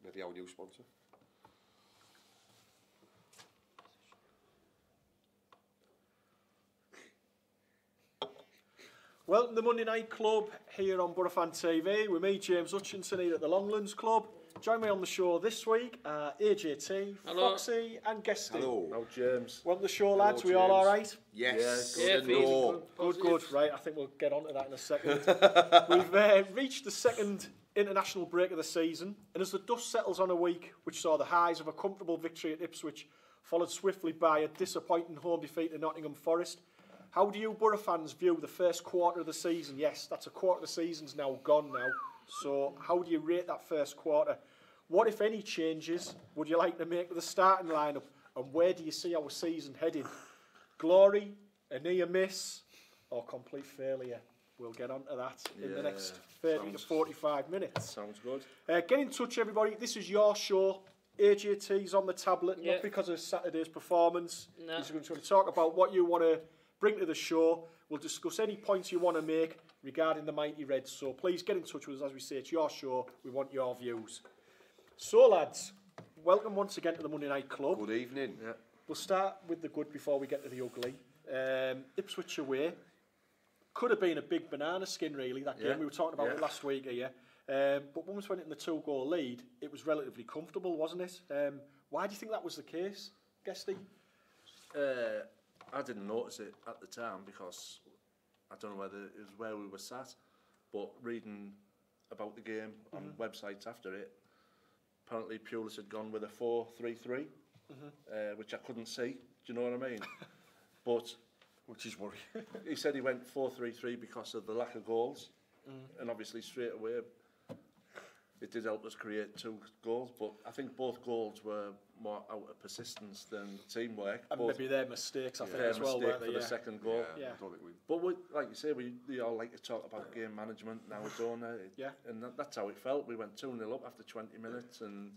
maybe our new sponsor. Welcome to the Monday Night Club here on Borofantv with me, James Hutchinson, here at the Longlands Club. Join me on the show this week, A.J.T, Foxy and Guesty. Hello. Hello, James. Welcome to the show, lads. Hello, We all James. alright? Yes. Yeah, Good. Right, I think we'll get on to that in a second. We've reached the second international break of the season, and as the dust settles on a week which saw the highs of a comfortable victory at Ipswich, followed swiftly by a disappointing home defeat to Nottingham Forest, how do you Boro fans view the first quarter of the season? Yes, that's a quarter of the season's now gone now. So how do you rate that first quarter? What, if any, changes would you like to make with the starting lineup? And where do you see our season heading? Glory, a near miss, or complete failure? We'll get onto that in the next 30 to 45 minutes. Sounds good. Get in touch, everybody. This is your show. A.J.T's on the tablet, not because of Saturday's performance. No. He's going to talk about what you want to bring to the show. We'll discuss any points you want to make regarding the Mighty Reds. So please get in touch with us. As we say, it's your show. We want your views. So, lads, welcome once again to the Monday Night Club. Good evening. Yeah. We'll start with the good before we get to the ugly. Ipswich away. Could have been a big banana skin, really, that game. We were talking about it last week here. But once we went in the 2-goal lead, it was relatively comfortable, wasn't it? Why do you think that was the case, Guesty? I didn't notice it at the time because I don't know whether it was where we were sat, but reading about the game on websites after it, apparently Pulis had gone with a 4-3-3, which I couldn't see. Do you know what I mean? But which is worrying. He said he went 4-3-3 because of the lack of goals, and obviously straight away it did help us create 2 goals. But I think both goals were more out of persistence than teamwork. And maybe their mistakes, I think, as well. Their mistake for the second goal. Yeah. I don't think we... But like you say, we all like to talk about game management now, don't we? And that's how it felt. We went 2-0 up after 20 minutes and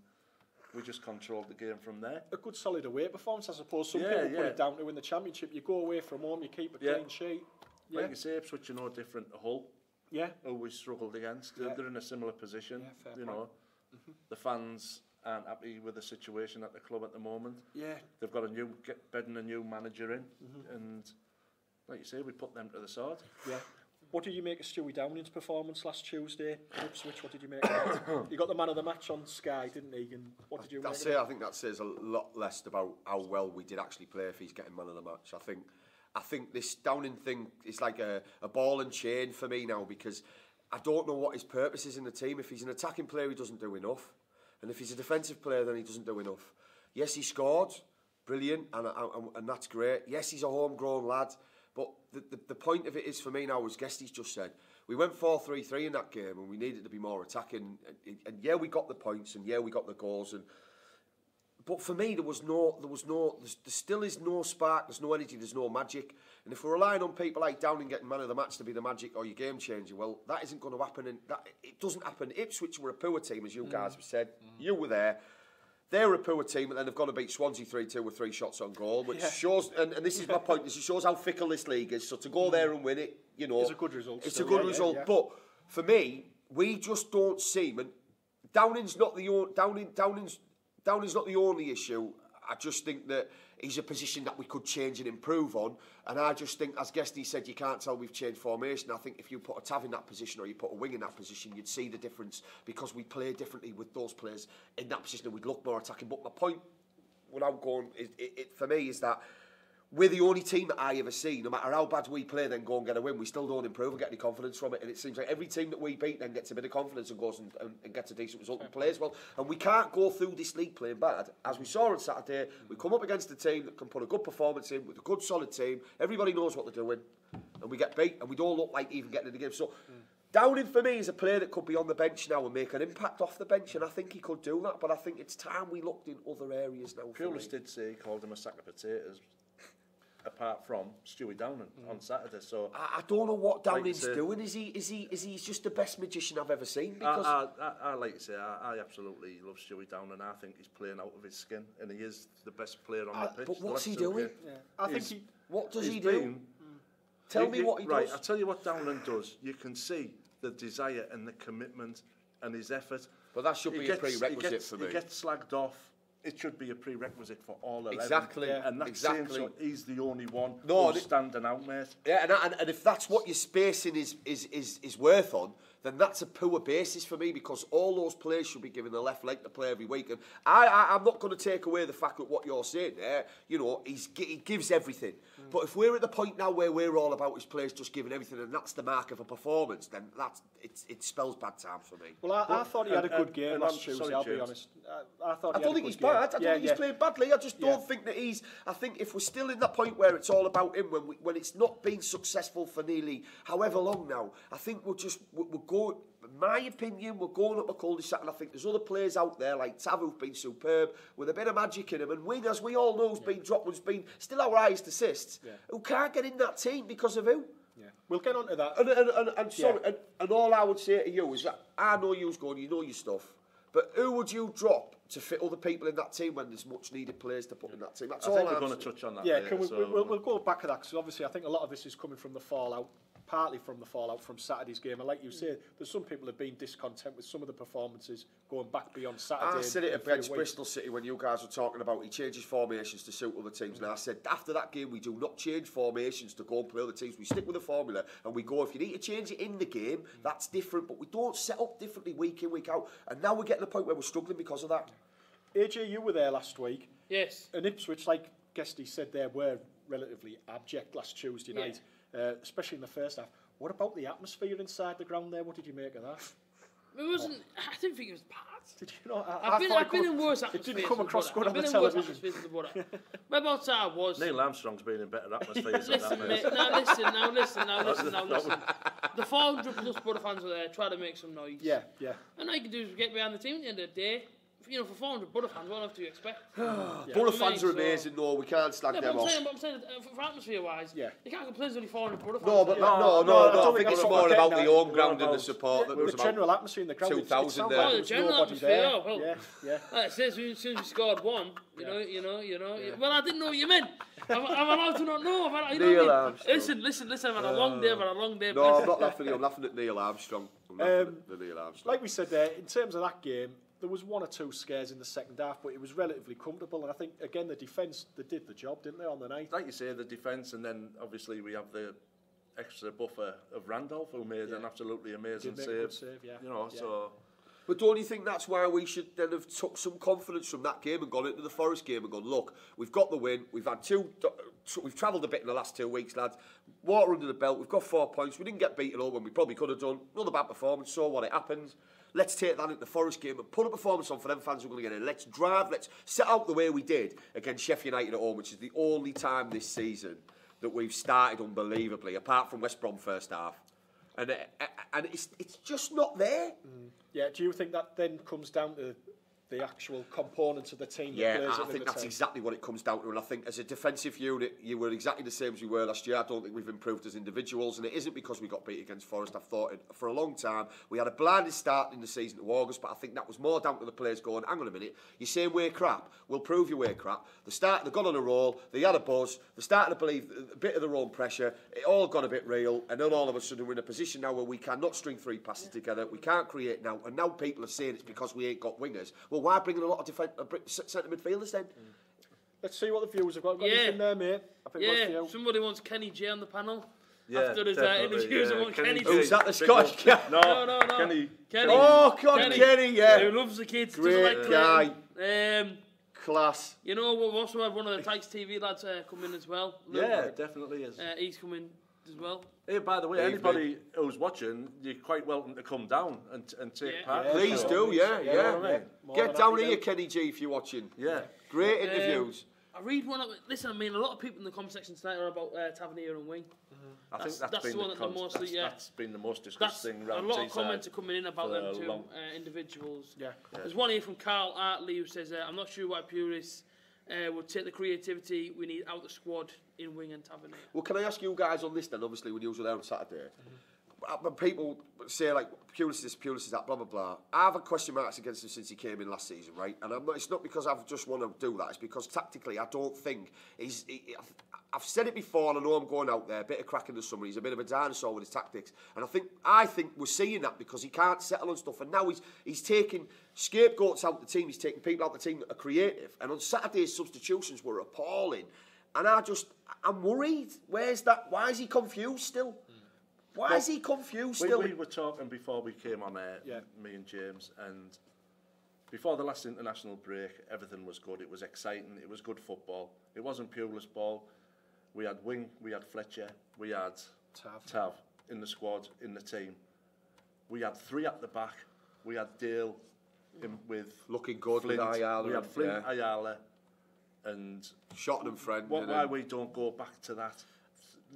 we just controlled the game from there. A good solid away performance, I suppose. Some people put it down to win the championship. You go away from home, you keep a clean sheet. Like you say, Ipswich are no different to Hull. Who we struggled against. They're in a similar position. You know, the fans aren't happy with the situation at the club at the moment. They've got bedding a new manager in, and like you say, we put them to the sword. What did you make of Stewie Downing's performance last Tuesday at Ipswich? What did you make of that? He got the man of the match on Sky, didn't he? And what did you make of it? I think that says a lot less about how well we did actually play if he's getting man of the match. I think this Downing thing is like a ball and chain for me now, because I don't know what his purpose is in the team. If he's an attacking player, he doesn't do enough. And if he's a defensive player, then he doesn't do enough. Yes, he scored. Brilliant. And that's great. Yes, he's a homegrown lad. But the point of it is, for me now, as Guesty's just said, we went 4-3-3 in that game and we needed to be more attacking. And yeah, we got the points and yeah, we got the goals. But for me, there still is no spark, there's no energy, there's no magic. And if we're relying on people like Downing getting man of the match to be the magic or your game changer, well, that isn't going to happen. And it doesn't happen. Ipswich were a poor team, as you guys have said. You were there. They're a poor team, and then they've got to beat Swansea 3-2 with 3 shots on goal, which shows, and this is my point, this shows how fickle this league is. So to go there and win it, you know, it's a good result. It's a good result. But for me, we just don't seem, and Downing's not the only issue. I just think that he's a position that we could change and improve on. And I just think, as Guesty said, you can't tell we've changed formation. I think if you put a Tav in that position or you put a wing in that position, you'd see the difference, because we play differently with those players in that position and we'd look more attacking. But my point, without going, for me, is that we're the only team that I ever see, no matter how bad we play, then go and get a win, we still don't improve and get any confidence from it. And it seems like every team that we beat then gets a bit of confidence and goes and gets a decent result and plays well. And we can't go through this league playing bad. As we saw on Saturday, we come up against a team that can put a good performance in with a good solid team. Everybody knows what they're doing. And we get beat and we don't look like even getting in the game. So Downing, for me, is a player that could be on the bench now and make an impact off the bench, and I think he could do that. But I think it's time we looked in other areas now. Pulis did say he called him a sack of potatoes, apart from Stewie Downing on Saturday. So I don't know what Downing's doing. Is he just the best magician I've ever seen? Because I like to say I absolutely love Stewie Downing. I think he's playing out of his skin, and he is the best player on the pitch. But what's he doing? I think what does he do? Tell me what he does. Right, I'll tell you what Downing does. You can see the desire and the commitment and his effort. But that should be a prerequisite for me. He gets slagged off. It should be a prerequisite for all 11. Exactly. And that's exactly. saying so he's the only one No, who's standing out, mate. Yeah, and if that's what your spacing is worth on, then that's a poor basis for me, because all those players should be given the left leg to play every week. And I'm not going to take away the fact that what you're saying there, you know, he gives everything. But if we're at the point now where we're all about his players just giving everything, and that's the mark of a performance, then it spells bad times for me. Well, I thought he had a good game last Tuesday, I'll be honest. I don't think he's bad. I don't think he's played badly. I just don't think that he's... I think if we're still in that point where it's all about him, when it's not been successful for nearly however long now, I think we're going... In my opinion, we're going up a cul-de-sac, and I think there's other players out there like Tav who've been superb with a bit of magic in him, and Wing, as we all know, has been dropped, has been still our highest assists, who can't get in that team because of who? Yeah. We'll get on to that. And sorry, and all I would say to you is that I know you's going, you know your stuff, but who would you drop to fit other people in that team when there's much needed players to put in that team? That's all I think we're going to touch on that. Yeah, later, we'll go back to that, because obviously I think a lot of this is coming from the fallout, partly from the fallout from Saturday's game. And like you say, there's some people who have been discontent with some of the performances going back beyond Saturday. I said it against Bristol City when you guys were talking about he changes formations to suit other teams. And I said, after that game, we do not change formations to go and play other teams. We stick with the formula and we go, if you need to change it in the game, that's different. But we don't set up differently week in, week out. And now we're getting to the point where we're struggling because of that. AJ, you were there last week. Yes. And Ipswich, like Guesty said there, were relatively abject last Tuesday night, especially in the first half. What about the atmosphere inside the ground there? What did you make of that? It wasn't. I didn't think it was bad. Did you know? I've been in worse atmospheres. It didn't come across good on the television. Whereabouts I was. Neil Armstrong's been in better atmospheres than that, mate. Now listen. The 400 plus Boro fans were there trying to make some noise. Yeah. And all you can do is get behind the team at the end of the day. You know, for 400 Boro fans, what do you expect? Boro fans are amazing, though. We can't slag them off. I'm saying for atmosphere-wise, you can't complain there's only 400 Boro fans. No, I think it's more about the home ground and the support. The general atmosphere in the ground. 2,000 there. The general atmosphere, well, yeah. Like I said, as soon as we scored one, you know. Well, I didn't know what you meant. I'm allowed to not know. Neil Armstrong. Listen, I've had a long day, No, I'm not laughing at you. I'm laughing at Neil Armstrong. Like we said there, in terms of that game, there was one or two scares in the second half, but it was relatively comfortable. And I think, again, the defence, they did the job, didn't they, on the night? Like you say, the defence, and then obviously we have the extra buffer of Randolph, who made an absolutely amazing save. So... But don't you think that's why we should then have took some confidence from that game and gone into the Forest game and gone, look, we've got the win, we've had we've travelled a bit in the last 2 weeks, lads, water under the belt, we've got 4 points, we didn't get beaten all when we probably could have done, another bad performance, so what, it happens. Let's take that into the Forest game and put a performance on for them fans who are going to get in. Let's drive, let's set out the way we did against Sheffield United at home, which is the only time this season that we've started unbelievably, apart from West Brom first half. And it's just not there. Yeah, do you think that then comes down to the actual components of the team? I think that's exactly what it comes down to. And I think as a defensive unit, you were exactly the same as we were last year. I don't think we've improved as individuals, and it isn't because we got beat against Forest. I've thought for a long time we had a blinded start in the season to August, but I think that was more down to the players going, hang on a minute, you're saying we're crap, we'll prove you we're crap. They got on a roll, they had a buzz, they started to believe a bit of their own pressure, it all got a bit real, and then all of a sudden we're in a position now where we cannot string 3 passes together, we can't create now, and now people are saying it's because we ain't got wingers. Well, why bring in a lot of centre midfielders then? Let's see what the viewers have got. Anything there, mate? Somebody wants Kenny J on the panel. Yeah, after his interviews, I want Kenny J. Who's that, the Scottish guy? No. Kenny. Oh, God, Kenny, yeah. Who loves the kids. Great guy. Class. You know, we've also had one of the Tykes TV lads come in as well. Yeah, definitely is. He's coming as well. Hey, by the way, anybody who's watching, you're quite welcome to come down and take part. Please do, yeah. Get down here, Kenny G, if you're watching. Yeah. Great interviews. I read one of... Listen, I mean, a lot of people in the comment section tonight are about Tavernier and Wing. I think that's been the one that's been the most discussed thing around. A lot of comments are coming in about them two individuals. Yeah. There's one here from Carl Artley who says, I'm not sure why purists would take the creativity we need out the squad in Wing and Tavernier. Well, can I ask you guys on this then? Obviously, when you were there on Saturday, when people say like Pulis this, Pulis is that, blah blah blah. I've had question marks against him since he came in last season, right? And it's not because I've just want to do that. It's because tactically, I don't think I've said it before, and I know I'm going out there. A bit of crack in the summer. He's a bit of a dinosaur with his tactics, and I think we're seeing that because he can't settle on stuff, and now he's taking scapegoats out the team. He's taking people out the team that are creative. And on Saturday's substitutions were appalling, and I'm worried. Where's that? Why is he confused still? Why is he confused still? We were talking before we came on air, me and James, and before the last international break, everything was good. It was exciting. It was good football. It wasn't Pulis ball. We had Wing, we had Fletcher, we had Tav in the squad, in the team. We had 3 at the back. We had Dale with looking good Flint. with Ayala. We had Flint, Ayala, and Shotton and Friend. Why we don't go back to that?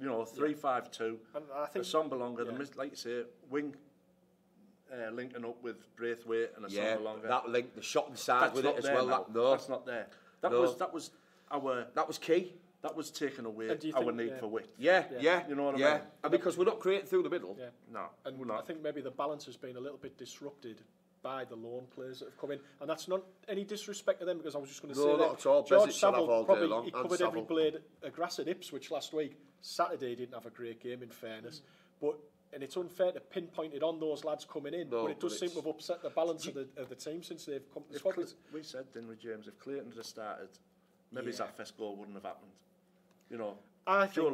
3-5-2. And I think Assombalonga, like you say, Wing linking up with Braithwaite and Assombalonga. That link, the Shotton side with it as well. That's not there. That was key. That was taking away our need for width. Yeah. You know what I mean? And because we're not creating through the middle. Yeah. No, and we're not. I think maybe the balance has been a little bit disrupted by the loan players that have come in, and that's not any disrespect to them, because I was just going to say not at all. George Saville probably covered every blade of grass at Ipswich last week. Saturday he didn't have a great game, in fairness, and it's unfair to pinpoint it on those lads coming in, but it does seem to have upset the balance of the team since they've come to Scotland. We said, didn't we, James, if Clayton had started, maybe that first goal wouldn't have happened. I think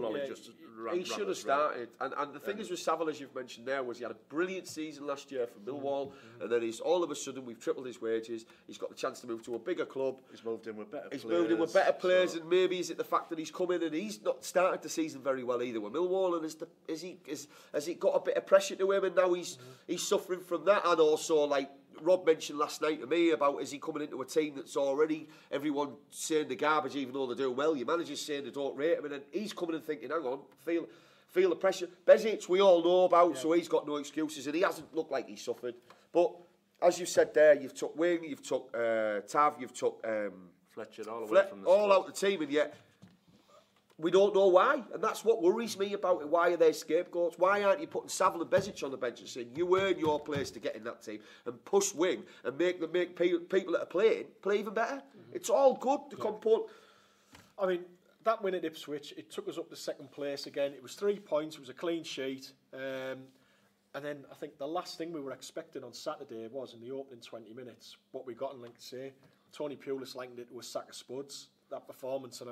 he should have started. And the thing is with Saville, as you've mentioned there, was he had a brilliant season last year for Millwall, and then all of a sudden we've tripled his wages. He's got the chance to move to a bigger club. He's moved in with better players. And maybe is it the fact that he's come in and he's not started the season very well either with Millwall, and has he got a bit of pressure to him, and now he's suffering from that, and also like Rob mentioned last night to me about, is he coming into a team that's already everyone saying the garbage even though they're doing well, your manager's saying they don't rate him, and then he's coming and thinking, hang on, feel the pressure. Bezic we all know about, so he's got no excuses, and he hasn't looked like he's suffered. But as you said there, you've took Wing, you've took Tav, you've took Fletcher all away from the all out the team, and yet we don't know why, and that's what worries me about it. Why are they scapegoats? Why aren't you putting Saville and Bezic on the bench and saying you earn your place to get in that team, and push Wing and make people that are playing play even better? It's all good. The component. I mean, that win at Ipswich, it took us up to second place again. It was 3 points. It was a clean sheet. And then I think the last thing we were expecting on Saturday was, in the opening 20 minutes, what we got, and like to say, Tony Pulis likened it to a sack of spuds, that performance. And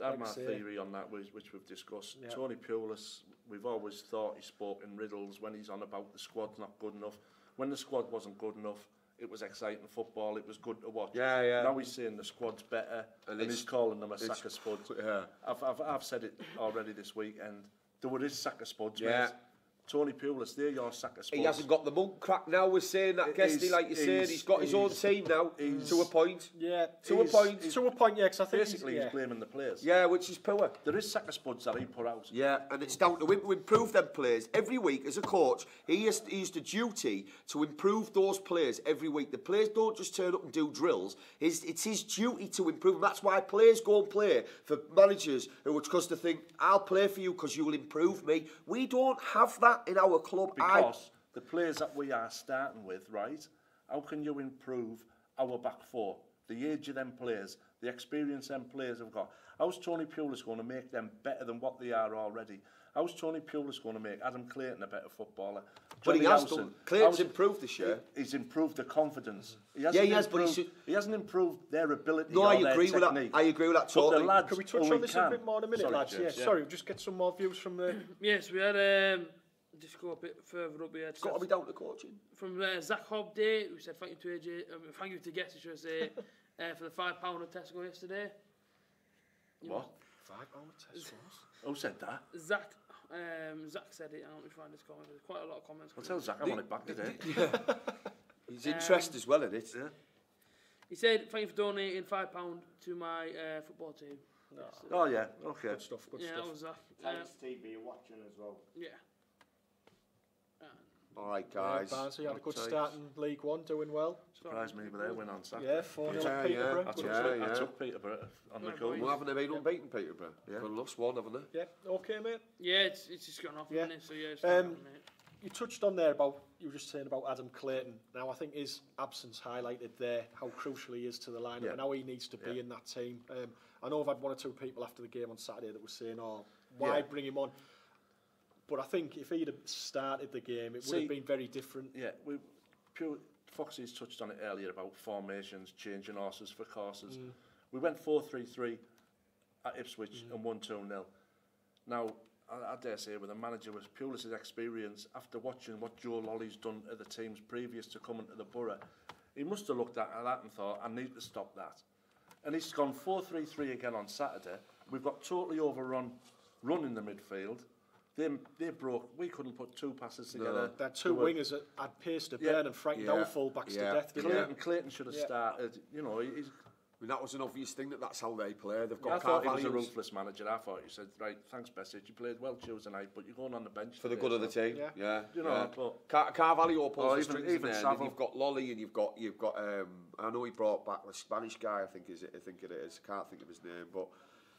I have my theory on that, which we've discussed. Yeah. Tony Pulis, we've always thought he spoke in riddles when he's on about the squad's not good enough. When the squad wasn't good enough, it was exciting football, it was good to watch. Yeah. Now he's saying the squad's better, and he's calling them a sack of spuds. Yeah. I've said it already this week, and there is sack of spuds, mate. Tony Pulis, they're your sack of spuds. He hasn't got the mug crack now. We're saying that, Guesty, like you said, he's got his own team now, to a point. Yeah, to a point, yeah, because I think basically he's blaming the players. Yeah, which is poor. There is sack of spuds that he put out. Yeah, and it's down to him to improve them players. Every week, as a coach, he has the duty to improve those players every week. The players don't just turn up and do drills. It's his duty to improve them. That's why players go and play for managers who are because they think, I'll play for you because you will improve me. We don't have that in our club. Because the players that we are starting with, right, how can you improve our back four? The age of them players, the experience them players have got. How's Tony Pulis going to make them better than what they are already? How's Tony Pulis going to make Adam Clayton a better footballer? But he has done. Clayton's improved this year. He's improved the confidence. He hasn't improved their ability. No, I agree with that. I agree with that totally. Can we touch on this a bit more in a minute, lads? Yeah, sorry, we'll just get some more views from the... Yes, we had... Just go a bit further up here. It's got to be down to coaching. From Zach Hobday, who said thank you to A.J. Thank you to Guesty, should I say, for the £5 at Tesco yesterday. What? £5 at Tesco? Who said that? Zach said it. I don't know if you find this comment. There's quite a lot of comments. I'll tell Zach I want it back today. He's interested as well in it. Yeah. He said thank you for donating £5 to my football team. Oh yeah, okay. Good stuff. Good stuff. That was Zach. Thanks, TV, watching as well. Yeah. All right, guys. Barnsley had a good start in League One, doing well. Surprised me with their win on Saturday. Yeah, 4-0 Peterborough. I took Peterborough on the goal. Well, haven't they been unbeaten, Peterborough? Yeah. They've lost one, haven't they? Yeah, okay, mate. Yeah, it's just gone off, isn't it? So, yeah, it's mate. you touched on there about, you were just saying about Adam Clayton. Now, I think his absence highlighted there how crucial he is to the lineup and how he needs to be in that team. I know I've had one or two people after the game on Saturday that were saying, why bring him on? But I think if he'd have started the game, it would have been very different. Yeah, Foxy's touched on it earlier about formations, changing horses for courses. We went 4-3-3 at Ipswich and won 2-0. Now, I dare say with a manager with Pulis' experience, after watching what Joe Lolly's done at the teams previous to coming to the Boro, he must have looked at that and thought, I need to stop that. And he's gone 4-3-3 again on Saturday. We've got totally overrun in the midfield. They broke. We couldn't put two passes together. They're two wingers that had pace to burn and frightened our fullbacks to death. Clayton should have started. You know, that was an obvious thing that's how they play. They've got I thought he was a ruthless manager. I thought he said, right, thanks, Bessage, you played well Tuesday night, but you're going on the bench for the good of the team. You know, but Carvalho pulls the strings even there, and you've got Lolly, and you've got. I know he brought back the Spanish guy. I think it is. I can't think of his name, but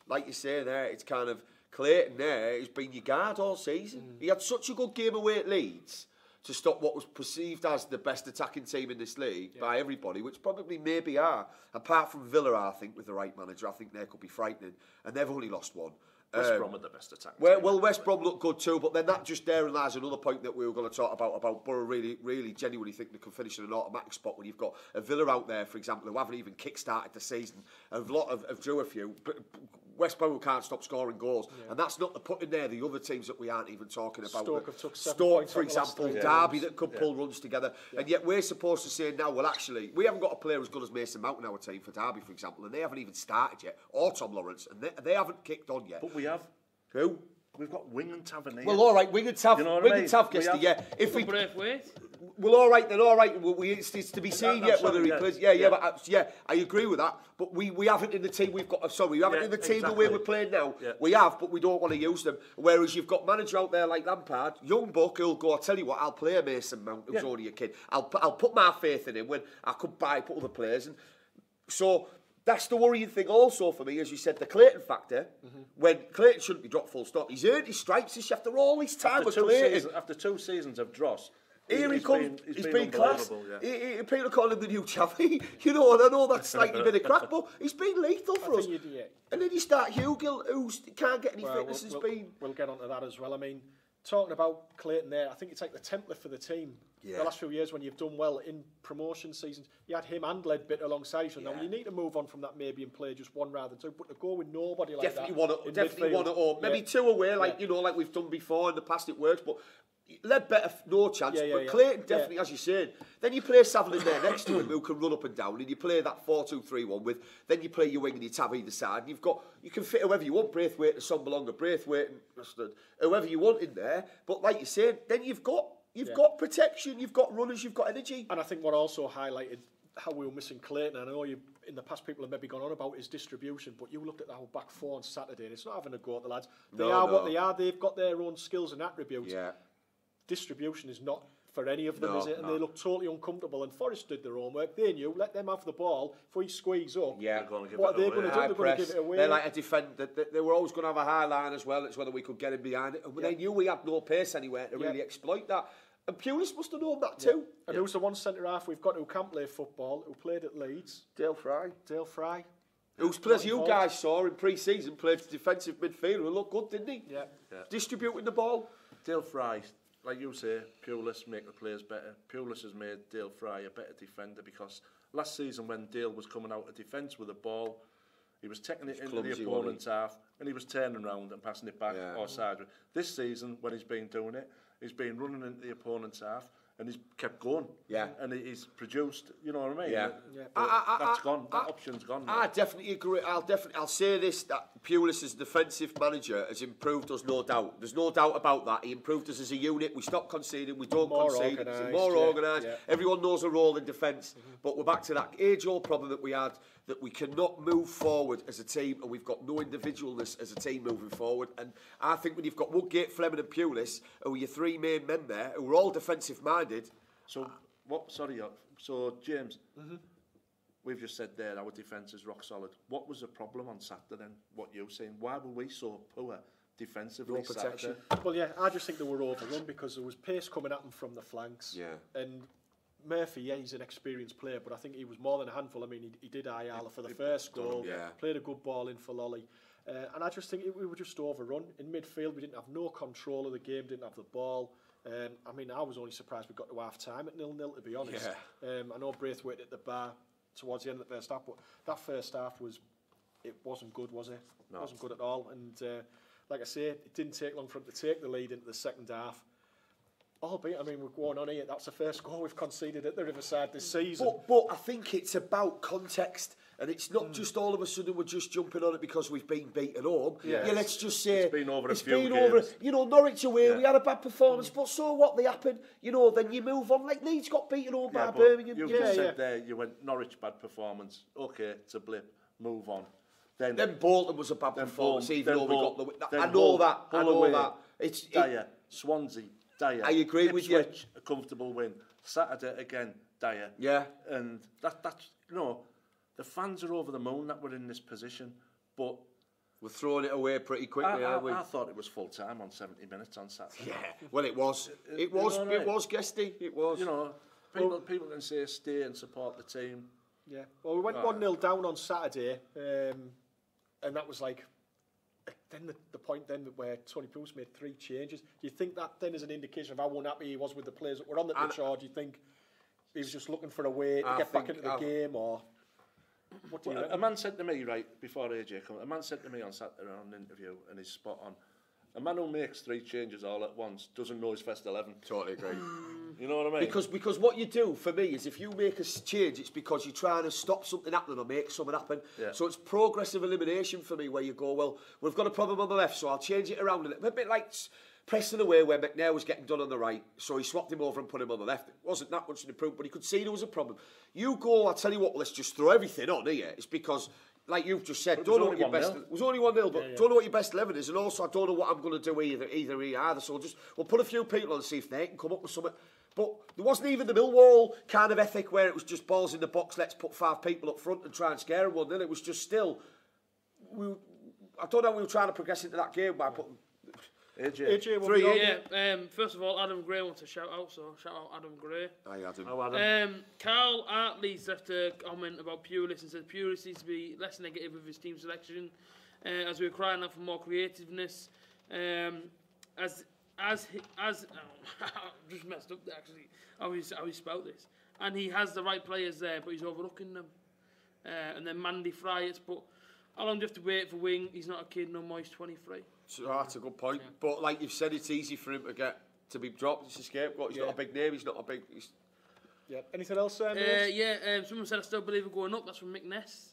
like you say there, it's kind of Clayton there. He's been your guard all season. He had such a good game away at Leeds to stop what was perceived as the best attacking team in this league by everybody, which probably maybe are. Apart from Villa, I think, with the right manager, I think they could be frightening. And they've only lost one. West Brom are the best attacking team. Well, West Brom look good too, but then that just there lies another point that we were going to talk about Boro really genuinely think they can finish in an automatic spot when you've got a Villa out there, for example, who haven't even kick-started the season. A lot of drew a few, but West Brom can't stop scoring goals. And that's not the putting there the other teams that we aren't even talking about. Stoke have took 7 Stoke, points for example, Derby that could pull runs together. And yet we're supposed to say now, well, actually, we haven't got a player as good as Mason Mount in our team for Derby, for example, and they haven't even started yet, or Tom Lawrence, and they haven't kicked on yet. But we have. Who? We've got Wing and Tavernier. Well, all right, Wing and Tav, you know Wing and Tav, Guesty, yeah. If we Braithwaite. Well, all right then, all right. It's to be seen yet whether he plays. But I agree with that. But we haven't in the team we've got. We haven't in the team the way we're playing now. Yeah. We have, but we don't want to use them. Whereas you've got manager out there like Lampard, young buck who'll go. I tell you what, I'll play a Mason Mount who's only a kid. I'll put my faith in him when I could put other players. And so that's the worrying thing also for me, as you said, the Clayton factor. When Clayton shouldn't be dropped full stop. He's earned his stripes after all this time with Clayton. After 2 seasons of dross. Here he comes. He's been class. People call him the new Chappie, you know, and I know that's slightly bit of crack, but he's been lethal for us. And then you start Hugill, who can't get any fitness. We'll get onto that as well. I mean, talking about Clayton there, I think it's like the template for the team. The last few years when you've done well in promotion seasons, you had him and Ledbit alongside you. Now you need to move on from that maybe and play just one rather than two, but to go with nobody like definitely one at home. Maybe two away, like you know, like we've done before in the past. It works, but Ledbetter no chance. But Clayton definitely, as you said. Then you play Saville in there next to him who can run up and down, and you play that 4-2-3-1 with. Then you play your wing and you tab either side. And you can fit whoever you want. Braithwaite and Sombalonga, Braithwaite and whoever you want in there. But like you said, then you've got protection, you've got runners, you've got energy. And I think what also highlighted how we were missing Clayton, I know in the past people have maybe gone on about his distribution, but you looked at the whole back four on Saturday and it's not having a go at the lads. They are what they are, they've got their own skills and attributes. Distribution is not for any of them, is it? And they look totally uncomfortable. And Forest did their homework. They knew, let them have the ball. If we squeeze up, what are they going to do? They're going to give it away. They're like a defender. They were always going to have a high line as well. It's whether we could get him behind it. And they knew we had no pace anywhere to really exploit that. And Pulis must have known that too. And who's the one centre-half we've got who can't play football, who played at Leeds? Dale Fry. Who's as you guys saw in pre-season, played defensive midfielder and looked good, didn't he? Yeah. Distributing the ball. Dale Fry, like you say, Pulis make the players better. Pulis has made Dale Fry a better defender because last season when Dale was coming out of defence with the ball, he was taking it into the opponent's half and he was turning around and passing it back or sideways. This season, when he's been doing it, he's been running into the opponent's half and he's kept going. And he's produced, you know what I mean? That's gone. That option's gone now. I definitely agree. I'll say this, that Pulis as defensive manager has improved us, no doubt. There's no doubt about that. He improved us as a unit. We stopped conceding. We don't concede. It's more organised. Everyone knows a role in defence. But we're back to that age-old problem that we had, that we cannot move forward as a team and we've got no individualness as a team moving forward. And I think when you've got Woodgate, Fleming and Pulis, who are your three main men there, who are all defensive-minded. So, James, we've just said there our defence is rock solid. What was the problem on Saturday then, what you're saying? Why were we so poor defensively. No protection. Well, yeah, I just think they were overrun because there was pace coming at them from the flanks. Yeah. And Murphy, yeah, he's an experienced player, but I think he was more than a handful. I mean, he did Ayala for the first goal, played a good ball in for Lolly. And I just think we were just overrun. In midfield, we didn't have no control of the game, didn't have the ball. I mean, I was only surprised we got to half-time at 0-0, to be honest. Yeah. I know Braithwaite at the bar towards the end of the first half, but that first half wasn't good, was it? No. It wasn't good at all. And like I say, it didn't take long for him to take the lead into the second half. Albeit, I mean, we're going on here. That's the first goal we've conceded at the Riverside this season. But I think it's about context, and it's not just all of a sudden we're just jumping on it because we've been beat at home. Yeah, let's just say it's been over a few games. You know, Norwich away, we had a bad performance, but so what? They happen. You know, then you move on. Like Leeds got beaten home by Birmingham. You just said there, you went Norwich bad performance. Okay, it's a blip. Move on. Then Bolton was a bad performance, even though we got the. I know that. It's Dyer, Swansea. Dyer. I agree with you. Ipswich, a comfortable win. Saturday again, Dyer. Yeah. And that's the fans are over the moon that we're in this position, but we're throwing it away pretty quickly, aren't we? I thought it was full time on 70 minutes on Saturday. Yeah. Well, it was. It was Guesty. It was. You know, people can say stay and support the team. Yeah. Well, we went 1-0 down on Saturday, and that was like. Then the point then where Tony Bruce made 3 changes. Do you think that then is an indication of how unhappy he was with the players that were on the pitch, or do you think he was just looking for a way to get back into the game, or what do you think? A man said to me, right, before AJ came, a man said to me on Saturday on an interview, and he's spot on, a man who makes 3 changes all at once doesn't know his first 11. Totally agree. You know what I mean? Because what you do, for me, is if you make a change, it's because you're trying to stop something happening or make something happen. Yeah. So it's progressive elimination for me, where you go, well, we've got a problem on the left, so I'll change it around a little bit like Preston away, where McNair was getting done on the right, so he swapped him over and put him on the left. It wasn't that much an improvement, but he could see there was a problem. You go, I'll tell you what, let's just throw everything on here. It's because, like you've just said, don't know what your best. It was only 1-0, but don't know what your best 11 is, and also I don't know what I'm going to do either. So we'll put a few people on and see if they can come up with something. But there wasn't even the Millwall kind of ethic where it was just balls in the box. Let's put 5 people up front and try and scare them 1-0. It was just still. I don't know. We were trying to progress into that game by putting. AJ, 3. First of all, Adam Gray wants a shout out, so shout out Adam Gray. Hi, Adam. Oh, Adam. Carl Artley's left a comment about Pulis and said Pulis needs to be less negative with his team selection, as we were crying out for more creativeness. As I've just messed up there, actually how he spelled this, and he has the right players there, but he's overlooking them. And then Mandy Fry, but how long do you have to wait for Wing? He's not a kid no more, he's 23. So that's a good point. But like you've said, it's easy for him to be dropped. It's a scapegoat. He's not a big name. He's not a big. Yeah. Anything else? Someone said I still believe we're going up. That's from Mick Ness.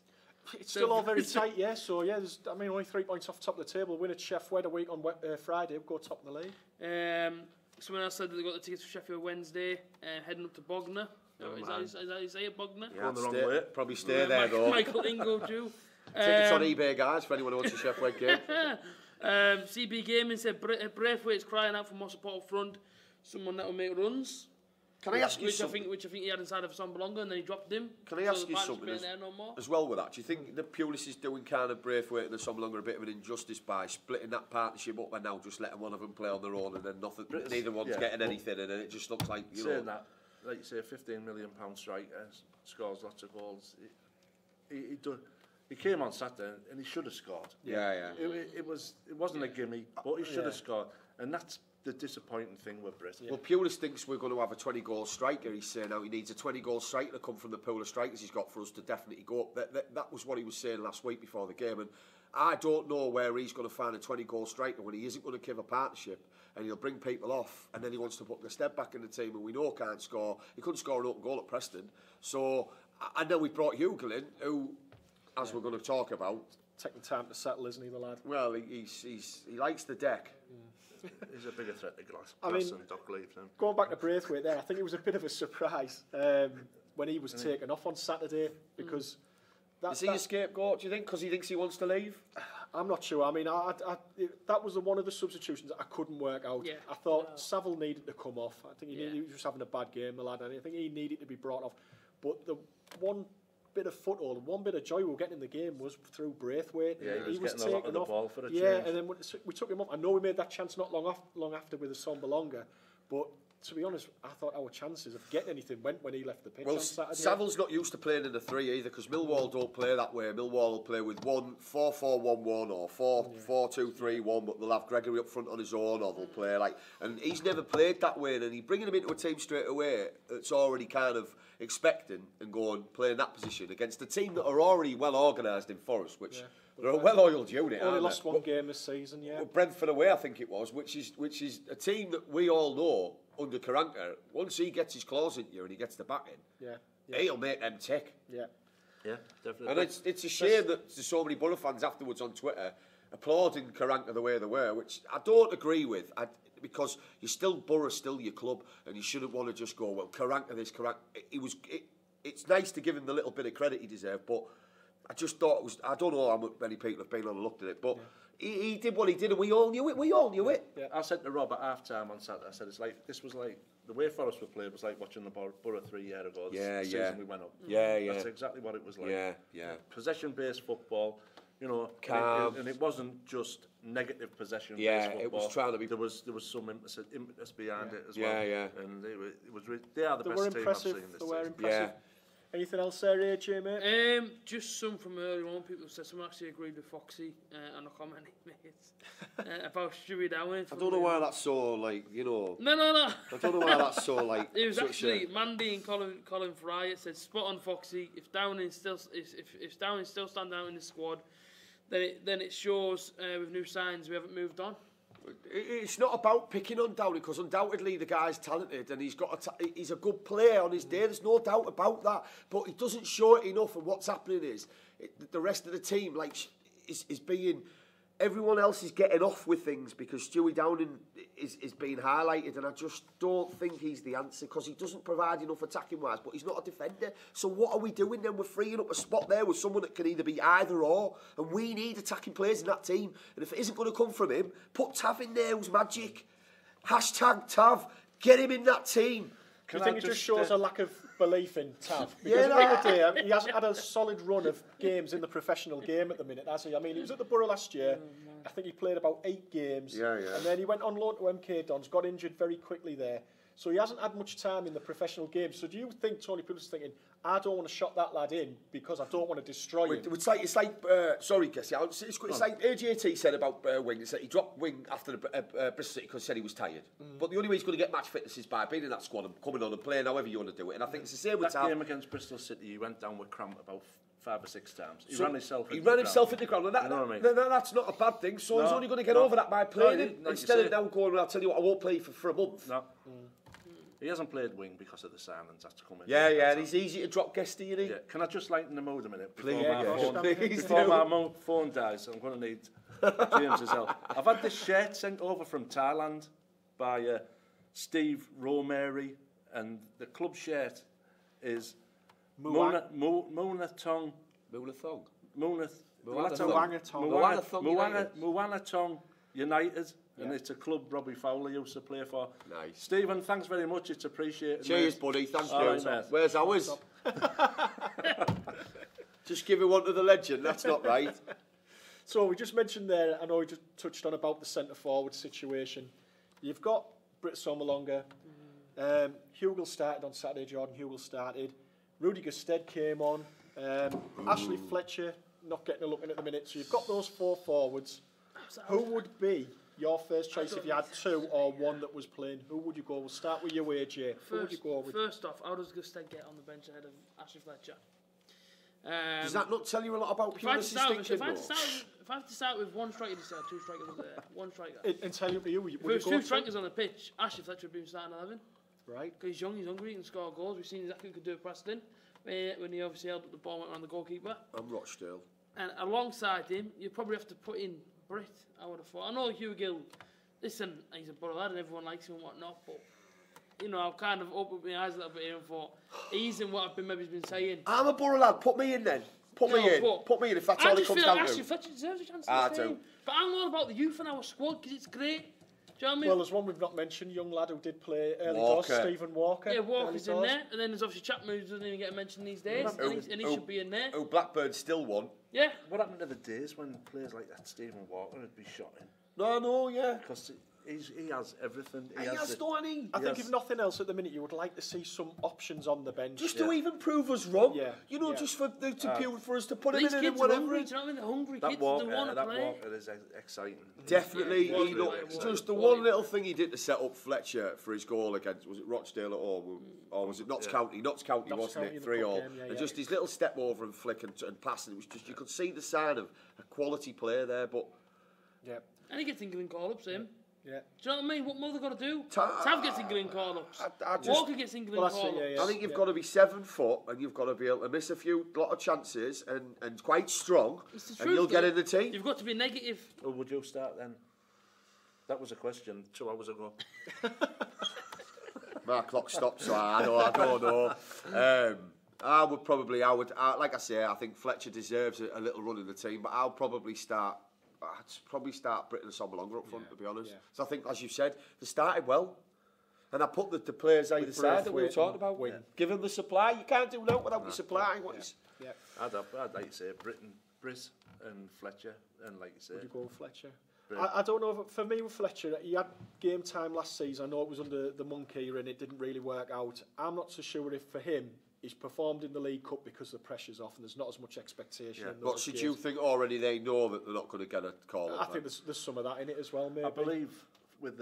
It's still all very tight, yeah. So yeah, there's only 3 points off the top of the table. Win at Sheffield a week on Friday. We'll go top of the league. Someone else said that they got the tickets for Sheffield Wednesday, heading up to Bognor. Is that how you say it, Bognor? Yeah, going the wrong way. Probably stay there though. Michael Ingo too. Tickets on eBay, guys, for anyone who wants a Sheffield game. CB Gaming said Braithwaite's crying out for more support up front, someone that will make runs. Can I ask you something? Which I think he had inside of Sombolonga, and then he dropped him. Can I ask you something as well with that? Do you think that Pulis is doing kind of Braithwaite and the Sombolonga a bit of an injustice by splitting that partnership up and now just letting one of them play on their own and then neither one's getting anything, and then it just looks like saying that, like you say, a £15 million striker scores lots of goals. He came on Saturday and he should have scored. Yeah. It wasn't a gimme, but he should have scored, and that's the disappointing thing with Britain. Well, Pulis thinks we're going to have a 20-goal striker. He's saying now he needs a 20-goal striker to come from the pool of strikers he's got for us to definitely go up. That was what he was saying last week before the game, and I don't know where he's going to find a 20-goal striker when he isn't going to give a partnership and he'll bring people off and then he wants to put the step back in the team, and we know can't score. He couldn't score an open goal at Preston. So I know we brought Hugel in, who, as we're going to talk about, taking time to settle, isn't he, the lad? Well, he likes the deck. He's a bigger threat to Glass and Doc leaves him. Going back to Braithwaite there, I think it was a bit of a surprise when he was taken off on Saturday, because... Is he a scapegoat, do you think, because he thinks he wants to leave? I'm not sure. I mean, that was one of the substitutions that I couldn't work out. Yeah. I thought Saville needed to come off. I think he was just having a bad game, the lad, and I think he needed to be brought off. But the one bit of foothold, one bit of joy we were getting in the game was through Braithwaite. Yeah, he was getting a lot of the ball for a change. Yeah, and then we took him up. I know we made that chance not long after with the Sombalonga, but to be honest, I thought our chances of getting anything went when he left the pitch on Saturday. Saville's not used to playing in the 3 either, because Millwall don't play that way. Millwall will play with 4-4-1-1 or 4-2-3-1, but they'll have Gregory up front on his own, or they'll play like... And he's never played that way, and he's bringing him into a team straight away that's already kind of expecting and going, playing that position against a team that are already well organised in Forest, which... They're a well-oiled unit. Only lost one game this season, yeah. Well, Brentford away, I think it was, which is a team that we all know under Karanka. Once he gets his claws in you and he gets the back in, he'll make them tick. Yeah, definitely. And it's a shame that there's so many Boro fans afterwards on Twitter applauding Karanka the way they were, which I don't agree with. Because you're still Boro, still your club, and you shouldn't want to just go, well, Karanka this, Karanka. It's nice to give him the little bit of credit he deserved, but I just thought it was... I don't know how many people have been on and looked at it, but he did what he did, and we all knew it. Yeah. I said to Rob at half-time on Saturday, I said, this was like... The way Forest were played was like watching the Boro 3 years ago. The season we went up. That's exactly what it was like. Possession-based football, you know, calm. And it wasn't just negative possession-based football. It was trying to be... There was some impetus behind it as well. And they are the they best team I've seen this season. Yeah. Anything else there, AJ, mate? Just some from earlier on. People said someone actually agreed with Foxy on a comment he made about Stewie Downing. I don't know why that's so, like, you know... No. I don't know why that's so, like... It was actually Mandy and Colin Fry said, spot on Foxy. If Downing still standing out in the squad, then it shows with new signs we haven't moved on. It's not about picking on Downing, because undoubtedly the guy's talented and he's a good player on his day. There's no doubt about that. But he doesn't show it enough, and what's happening is the rest of the team is being... Everyone else is getting off with things because Stewie Downing is being highlighted, and I just don't think he's the answer, because he doesn't provide enough attacking wise, but he's not a defender. So what are we doing then? We're freeing up a spot there with someone that can either be either or, and we need attacking players in that team. And if it isn't going to come from him, put Tav in there, who's magic. # Tav, get him in that team. Do you think it just shows a lack of belief in Tav? Because at the end of the day, he hasn't had a solid run of games in the professional game at the minute, has he? I mean, he was at the Boro last year. I think he played about 8 games. And then he went on loan to MK Dons, got injured very quickly there. So he hasn't had much time in the professional game. So do you think Tony Pulis is thinking, I don't want to shot that lad in because I don't want to destroy him? It's like sorry, Guesty. It's like A.J.T said about Wing. He said he dropped Wing after the Bristol City because he said he was tired. But the only way he's going to get match fitness is by being in that squad and coming on and playing however you want to do it. And I think it's the same with Tav. That game against Bristol City, he went down with cramp about 5 or 6 times. He ran himself into the ground. And you know what I mean? That's not a bad thing. So he's only going to get over that by playing instead of now going, I'll tell you what, I won't play for a month. No. He hasn't played wing because of the signings that's to come in. And he's easy to drop Guesty, isn't he? Yeah. Can I just lighten the mood a minute? Before my phone dies, I'm going to need James's help. I've had this shirt sent over from Thailand by Steve Romary, and the club shirt is Moona Tong United. And it's a club Robbie Fowler used to play for. Nice. Stephen, thanks very much. It's appreciated. Cheers, buddy. Thank you. Right, where's ours? Just give it one to the legend. That's not right. So we just mentioned there, I know we just touched on about the centre-forward situation. You've got Britt Sommerlonger. Hugel started on Saturday. Jordan Hugel started. Rudy Gusted came on. Ashley Fletcher not getting a look in at the minute. So you've got those 4 forwards. Who would be your first choice if you had 2 or 1 that was playing? Who would you go? We'll start with you, AJ. Who would you go with? First off, how does Gusted get on the bench ahead of Ashley Fletcher? Does that not tell you a lot about Pulis' thinking? If I have to start with 1 striker, to start 2 strikers up there. 1 striker. And tell you for you. If there was 2 strikers on the pitch, Ashley Fletcher would be starting 11. Right. Because he's young, he's hungry, he can score goals. We've seen exactly what he could do at Preston when he obviously held up the ball, went around the goalkeeper. I'm Rochdale. And alongside him, you probably have to put in Britt, I would have thought. I know Hugh Gill, listen, he's a Boro lad and everyone likes him and whatnot, but, you know, I've kind of opened my eyes a little bit here and thought, he's in what I've been saying. I'm a Boro lad, put me in then. Put me in if that's all it comes down to. I just feel like Ashley Fletcher deserves a chance in this team. But I'm all about the youth in our squad because it's great. Do you know what I mean? Well, there's one we've not mentioned, young lad who did play early doors, Walker. Stephen Walker. Yeah, Walker's in there, and then there's obviously Chapman who doesn't even get a mention these days, and he should be in there. Oh, Blackburn still won. Yeah. What happened to the days when players like that, Stephen Walker, would be shot in? No, yeah. Because he has everything. He has done any. I think if nothing else at the minute, you would like to see some options on the bench. Just to even prove us wrong. Yeah. You know, Yeah. just for us to put him These in kids and are hungry, whatever. do you know what I mean? They're hungry That kids, Walker, they want to that play. Walker is exciting. Definitely, Yeah, he looked quality, just the quality. one little thing he did to set up Fletcher for his goal against, was it Rochdale at home or was it Notts County? Notts County, Notts wasn't County in it? the cup 3-all. game, yeah, And yeah. just his little step over and flick and passing, it was just, you could see the sign of a quality player there. But Yeah. And he gets England call-ups, him. Yeah. Do you know what I mean? What more they got to do? Ta- Tav gets England call-ups. I just- Walker gets England Well, that's it, call-ups. yeah, yeah. I think you've got to be 7 foot and you've got to be able to miss a lot of chances and quite strong, It's the and truth, you'll get though. in the team. You've got to be negative. Well, would you start then? That was a question 2 hours ago. My clock stopped, so I don't know. Like I say, I think Fletcher deserves a little run in the team, but I'd probably start Britton and Sommerlonger up front, to be honest. Yeah. So I think, as you said, they started well. And I put the players either side that we were talking about. Wing. Give them the supply. You can't do that without the supply. Yeah. I'd like to say Briss and Fletcher, and like you say, Would you go Fletcher? Brilliant. I don't know, for me with Fletcher, he had game time last season. I know it was under the Monk era and it didn't really work out. I'm not so sure if for him, he's performed in the League Cup because the pressure's off and there's not as much expectation. Yeah. In those But should games. you think already they know that they're not going to get a call I up? think there's some of that in it as well, maybe. I believe with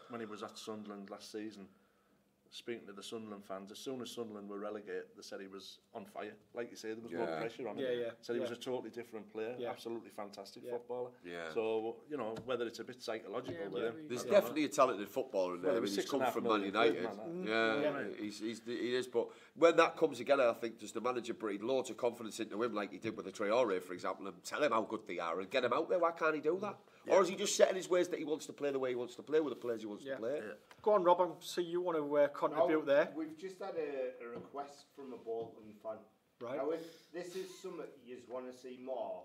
when he was at Sunderland last season, speaking to the Sunderland fans, as soon as Sunderland were relegated, they said he was on fire. Like you say, there was no pressure on him. Yeah, yeah, Said he was yeah. a totally different player, Yeah. absolutely fantastic Yeah. footballer. Yeah. So, you know, whether it's a bit psychological Yeah, with yeah, him. we- There's I don't know. definitely a talented footballer in there. Well, I mean, he was he's come from Man 6.5 million United. quid, Yeah, he is. But when that comes together, I think does the manager breathe loads of confidence into him, like he did with the Traore, for example, and tell him how good they are and get him out there. Why can't he do that? Or is he just set in his ways that he wants to play the way he wants to play with the players he wants to play? Yeah. Go on, Rob, I see you want to contribute there. We've just had a request from a Bolton fan. Right. Now, if this is something you want to see more,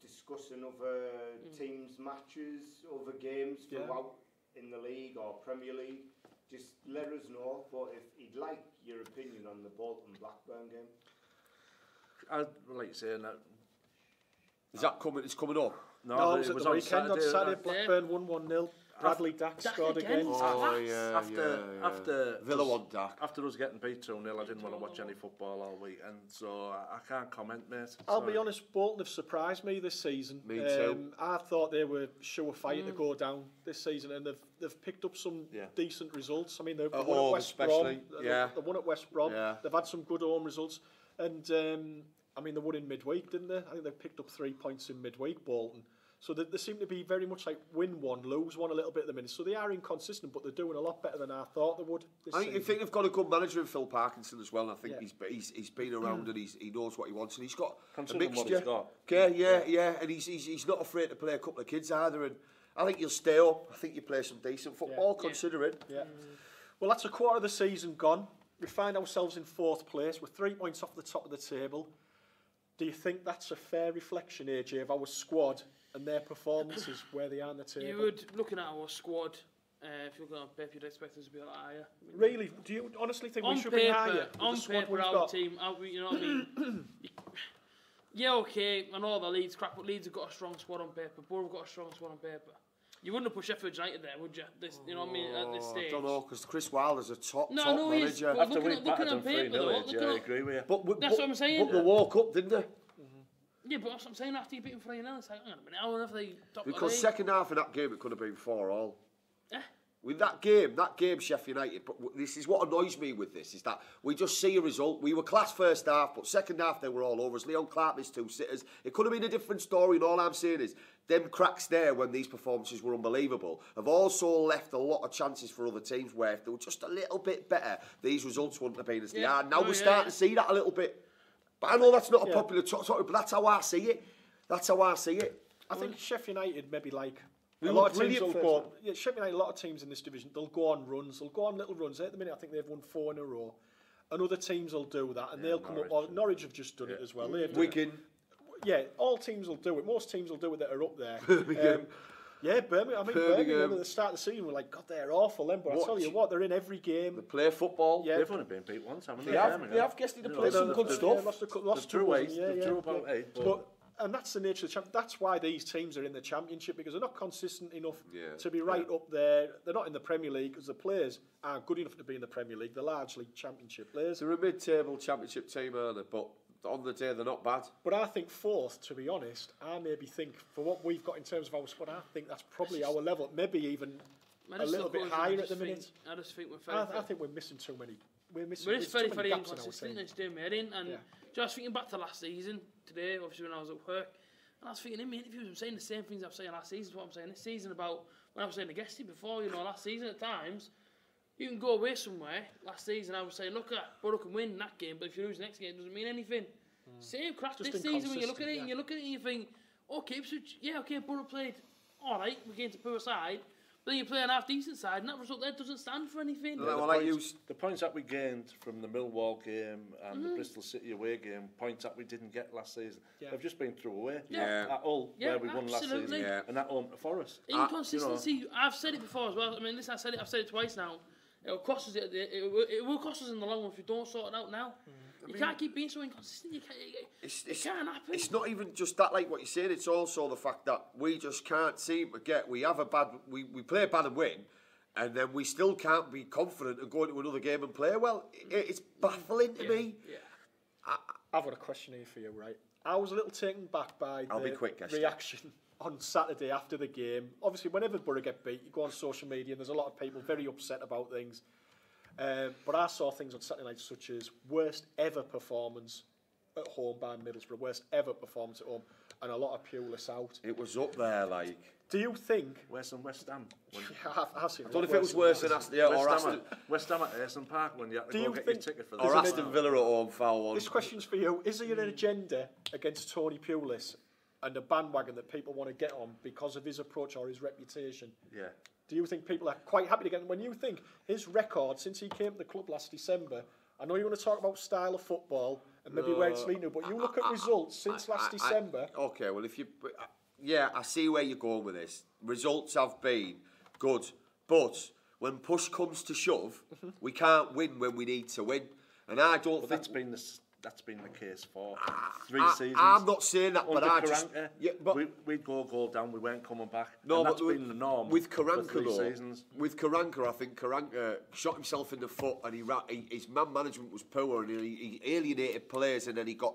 discussing other teams' matches, other games Yeah. throughout in the league or Premier League, just let us know. But if he'd like your opinion on the Bolton-Blackburn game. I'd like you say, that. Is that coming? It's coming up. No, it was at the on weekend. On Saturday, that- Blackburn won 1-0. Bradley Dack Dack scored again? again. Oh yeah, After Villa want Dak. After us getting beat 2-0, I didn't want to watch any football all week, and so I can't comment, mate. I'll be Sorry. honest, Bolton have surprised me this season. Me too. I thought they were surefire to go down this season, and they've picked up some Yeah. decent results. I mean, they won at home West especially, Brom. yeah. They won at West Brom. Yeah. They've had some good home results, and I mean, they won in midweek, didn't they? I think they picked up 3 points in midweek, Bolton. So they seem to be very much like win one, lose one a little bit at the minute. So they are inconsistent, but they're doing a lot better than I thought they would this I think season. they've got a good manager in Phil Parkinson as well. And I think Yeah. he's been around and he knows what he wants, and he's got a Considering what mixture. he's got. Yeah, and he's not afraid to play a couple of kids either. And I think you'll stay up. I think you play some decent football, considering. Yeah. Well, that's a quarter of the season gone. We find ourselves in 4th place. We're 3 points off the top of the table. Do you think that's a fair reflection, AJ, of our squad and their performances where they are on the table? You would, looking at our squad, if you're going on paper, you'd expect us to be a lot higher. Really? Do you honestly think we On should be higher? with on the squad paper, we've our got? team, you know what I mean? Yeah, okay, I know the Leeds crap, but Leeds have got a strong squad on paper. Boro have got a strong squad on paper. You wouldn't have put Sheffield United there, would you? You know what I mean? At this I stage. don't know, because Chris Wilder's a top No, top no, he is, manager. but After we looking battered on them paper, 3-0, though, I looking agree with you. That's what I'm saying. But they woke up, didn't they? Yeah, but that's what I'm saying. After you beat them 3-0, it's like, hang on a minute, how on earth are they top of the Because league? second half of that game, it could have been 4-all. Eh? With that game, Sheffield United, but this is what annoys me with this, is that we just see a result. We were class first half, but second half they were all over us. Leon Clark missed 2 sitters. It could have been a different story, and all I'm saying is, them cracks there when these performances were unbelievable have also left a lot of chances for other teams where if they were just a little bit better, these results wouldn't have been as they are. Now we're starting to see that a little bit. But I know that's not a popular topic, but that's how I see it. That's how I see it. I think Sheffield United maybe like We a were lot of teams brilliant will first go. half. Yeah, Sheffield United, a lot of teams in this division, they'll go on runs. They'll go on little runs. At the minute, I think they've won 4 in a row, and other teams will do that, and they'll come up. Well, Norwich have just done it as well. They've done it. Wigan. Yeah, all teams will do it. Most teams will do it that are up there. Yeah, Birmingham. Birmingham at the start of the season were like, God, they're awful then. But I tell you what, they're in every game. They play football. Yeah. They've only been beat once, haven't they? They have Guesty to play some good stuff. Lost two ways. They've drew about 8. But and that's the nature of the championship. That's why these teams are in the Championship, because they're not consistent enough to be right up there. They're not in the Premier League because the players aren't good enough to be in the Premier League. They're largely Championship players. They're a mid-table Championship team, aren't they? But on the day, they're not bad. But I think fourth, to be honest, I maybe think for what we've got in terms of our squad, I think that's probably our level. Maybe even a little bit higher at the minute. I just think I think we're missing too many. We're very inconsistent. It's doing me head in. And just thinking back to last season, today, obviously when I was at work, and I was thinking in my interviews, I'm saying the same things I was saying last season, what I'm saying this season about when I was saying to Guesty before, last season at times, you can go away somewhere. Last season I was saying, look, Boro can win that game, but if you lose the next game, it doesn't mean anything. Same crap this season when you look at it and you look at it and you think, okay, Ipswich, Boro played alright, we're against a poor side, but then you play an half-decent side, and that result there doesn't stand for anything. The points that we gained from the Millwall game and the Bristol City away game, points that we didn't get last season, they've just been thrown away. At Hull, where we won last season, and at home to Forest. Inconsistency, I've said it before as well. I mean, listen, I've said it twice now. It will cost us. It will cost us in the long run if we don't sort it out now. You can't keep being so inconsistent. It can't happen. It's not even just that, like what you're saying. It's also the fact that we just can't seem to get. We play bad and win, and then we still can't be confident and go into another game and play well. It's baffling to me. Yeah. I've got a question here for you, right? I was a little taken back by the reaction on Saturday after the game. Obviously, whenever Boro get beat, you go on social media and there's a lot of people very upset about things. But I saw things on Saturday night such as worst ever performance at home by Middlesbrough, worst ever performance at home, and a lot of Pulis out. It was up there, like. Do you think... Worse than West Ham? I've seen I don't know if it was worse than Aston... West Ham at Ayson Park when you had to go get your ticket for that. Or Aston Villa at home, foul one. This question's for you. Is there an agenda against Tony Pulis and a bandwagon that people want to get on because of his approach or his reputation? Yeah. Do you think people are quite happy to get him? When you think his record since he came to the club last December, I know you want to talk about style of football and maybe where it's leading, but you look at results since last December. Okay, well, if you... Yeah, I see where you're going with this. Results have been good, but when push comes to shove, we can't win when we need to win. And I don't think... That's been the case for 3 seasons. I'm not saying that, but I Karanka, just... Yeah, but we'd goal down, we weren't coming back. No, and that's but been the norm with Karanka, for 3 seasons. With Karanka, I think Karanka shot himself in the foot and his man management was poor and he alienated players and then he got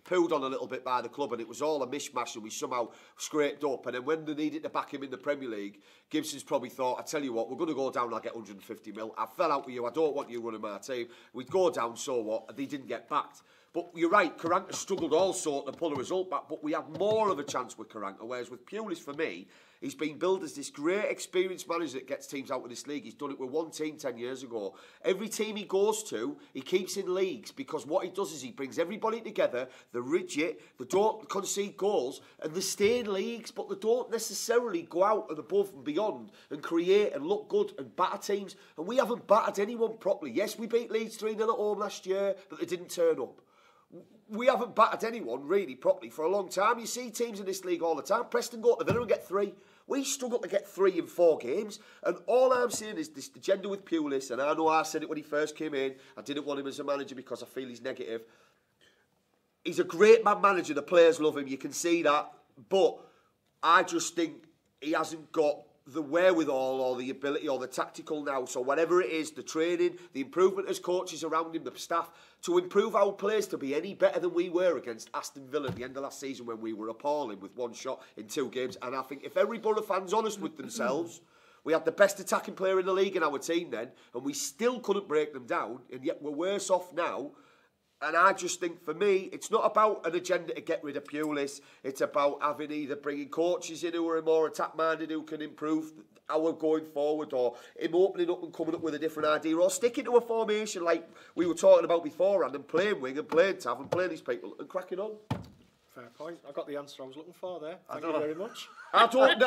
pulled on a little bit by the club and it was all a mishmash and we somehow scraped up. And then when they needed to back him in the Premier League, Gibson's probably thought, I tell you what, we're going to go down and I'll get 150 mil. I fell out with you, I don't want you running my team. We'd go down, so what? They didn't get backed. But you're right, Karanka struggled also to pull a result back, but we had more of a chance with Karanka, whereas with Pulis, for me, he's been billed as this great experienced manager that gets teams out of this league. He's done it with one team 10 years ago. Every team he goes to, he keeps in leagues, because what he does is he brings everybody together, they're rigid, they don't concede goals, and they stay in leagues, but they don't necessarily go out and above and beyond and create and look good and batter teams. And we haven't battered anyone properly. Yes, we beat Leeds 3-0 at home last year, but they didn't turn up. We haven't battered anyone really properly for a long time. You see teams in this league all the time. Preston go to Villa and get 3. We struggle to get 3 in 4 games. And all I'm saying is this agenda with Pulis, and I know I said it when he first came in, I didn't want him as a manager because I feel he's negative. He's a great man manager. The players love him. You can see that. But I just think he hasn't got the wherewithal or the ability or the tactical now, so whatever it is, the training, the improvement as coaches around him, the staff, to improve our players to be any better than we were against Aston Villa at the end of last season when we were appalling with 1 shot in 2 games. And I think if every Boro fan's honest with themselves, we had the best attacking player in the league in our team then, and we still couldn't break them down, and yet we're worse off now. And I just think, for me, it's not about an agenda to get rid of Pulis. It's about having either bringing coaches in who are more attack-minded, who can improve our going forward, or him opening up and coming up with a different idea, or sticking to a formation like we were talking about beforehand, and playing wing and playing tav and playing these people and cracking on. Fair point. I got the answer I was looking for there. Thank you very much. I don't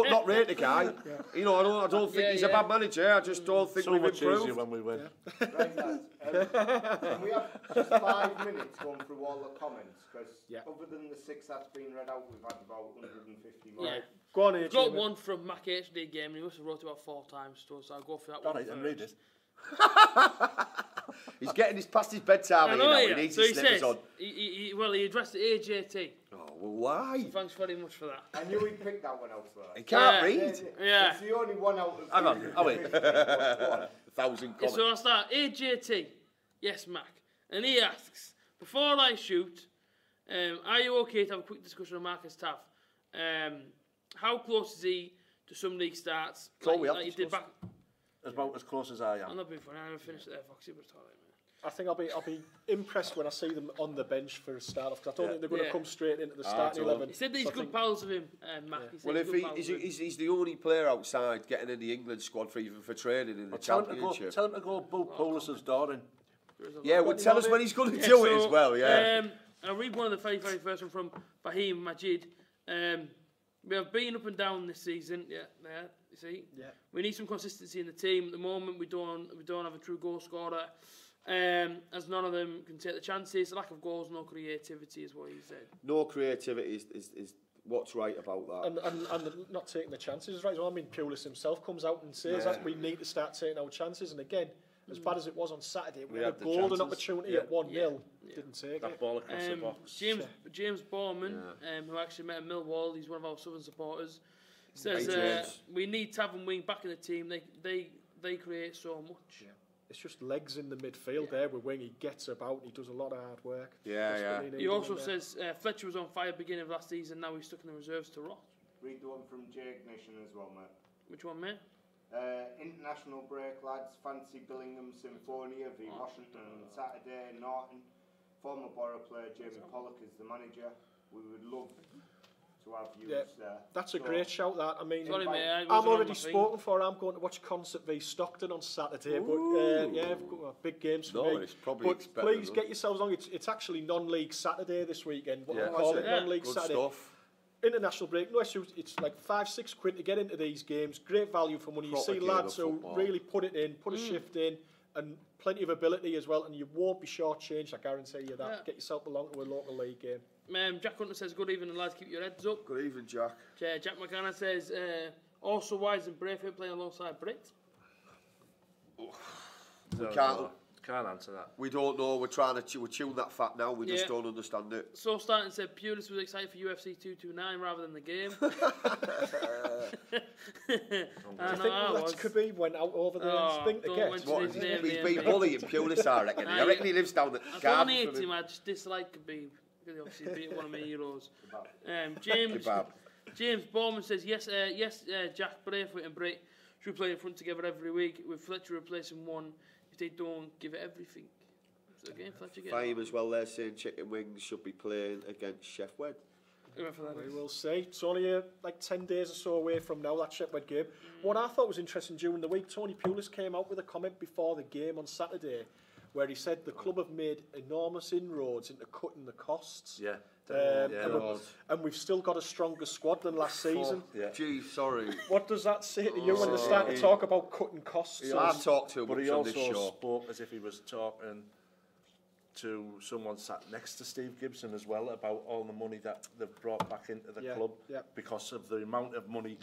not rate the guy. You know, I don't think he's a bad manager. I just don't think we've improved. So much easier when we win. Right, lads. Can we have just 5 minutes going through all the comments? Because other than the 6 that's been read out, we've had about 150 more. Yeah. Go on, I've got one from Mac HD game, and he must have wrote it about 4 times, so I'll go for that one. All right, then read it. He's getting past his bedtime now. He needs his slippers on. He addressed A.J.T. Oh, well, why? So thanks very much for that. I knew he'd pick that one out for us. He can't read. Yeah. It's the only one out of... Hang on, wait. 1,000 comments. So I'll start. A.J.T. Yes, Mac. And he asks, before I shoot, are you okay to have a quick discussion on Marcus Taff? How close is he to some league starts? Like you did back... About as close as I am. I'm not being funny. I haven't finished it there, Foxy, but it's all right, man. I think I'll be impressed when I see them on the bench for a start off, because I don't think they're going to come straight into the starting 11. He said that he's good pals with him, Mac. Well, if he's the only player outside getting in the England squad for even for training in the Championship. Tell him to go boot Poulis's door in. Yeah, well, tell us when he's going to do it as well. Yeah. I'll read one of the very first one from Bahim Majid. We have been up and down this season. Yeah, there. You see. Yeah. We need some consistency in the team. At the moment, we don't have a true goal scorer. As none of them can take the chances. Lack of goals, no creativity is what he said. No creativity is what's right about that. And not taking the chances is right. Well, I mean, Pulis himself comes out and says that we need to start taking our chances. And again, as bad as it was on Saturday, we had a golden opportunity at 1-0. Didn't take that ball across the box. James Borman, who actually met in Millwall, he's one of our Southern supporters, says we need Tav and Wing back in the team. They create so much. Yeah. It's just legs in the midfield there with Wing. He gets about. He does a lot of hard work. He also says Fletcher was on fire beginning of last season. Now he's stuck in the reserves to rot. Read the one from Jake Nation as well, mate. Which one, mate? International break, lads. Fancy Billingham Symphonia v Washington on Saturday. Norton. Former Boro player Jamie Pollock is the manager. We would love to have you there. That's a great shout, that. I mean, sorry, mate, I'm already spoken for. I'm going to watch Concert v Stockton on Saturday. But we've got big games for me. But please get yourselves on. It's actually non-league Saturday this weekend. What we call it, non-league Saturday. Stuff. International break, no issue. It's like £5-6 to get into these games. Great value for money. You see lads who really put it in, put a shift in, and plenty of ability as well. And you won't be shortchanged. I guarantee you that. Get yourself along to a local league game. Jack Hunter says, good evening, lads. Keep your heads up. Good evening, Jack. Jack McGann says, also Wise and Brayfield playing alongside Brit. We can't answer that. We don't know. We're trying to tune that fact now. We just don't understand it. So starting said Pulis was excited for UFC 229 rather than the game. I think Khabib went out over there and think to get. He's been bullying Pulis, I reckon. I reckon he lives down the garden. I don't hate him. I just dislike Khabib. Because obviously he's been one of my heroes. James Bowman says yes. Jack Braithwaite and Brit should play in front together every week with Fletcher replacing one. If they don't give it everything. So again, Fletcher again. Fame as well. They're saying Chicken Wings should be playing against Chef Wed. We will see. It's only like 10 days or so away from now, that Chef Wed game. What I thought was interesting during the week, Tony Pulis came out with a comment before the game on Saturday where he said the club have made enormous inroads into cutting the costs. Yeah. And we've still got a stronger squad than last season. Gee, sorry. What does that say to you when they start to talk about cutting costs? I talked to him, but he also spoke as if he was talking to someone sat next to Steve Gibson as well about all the money that they've brought back into the club because of the amount of money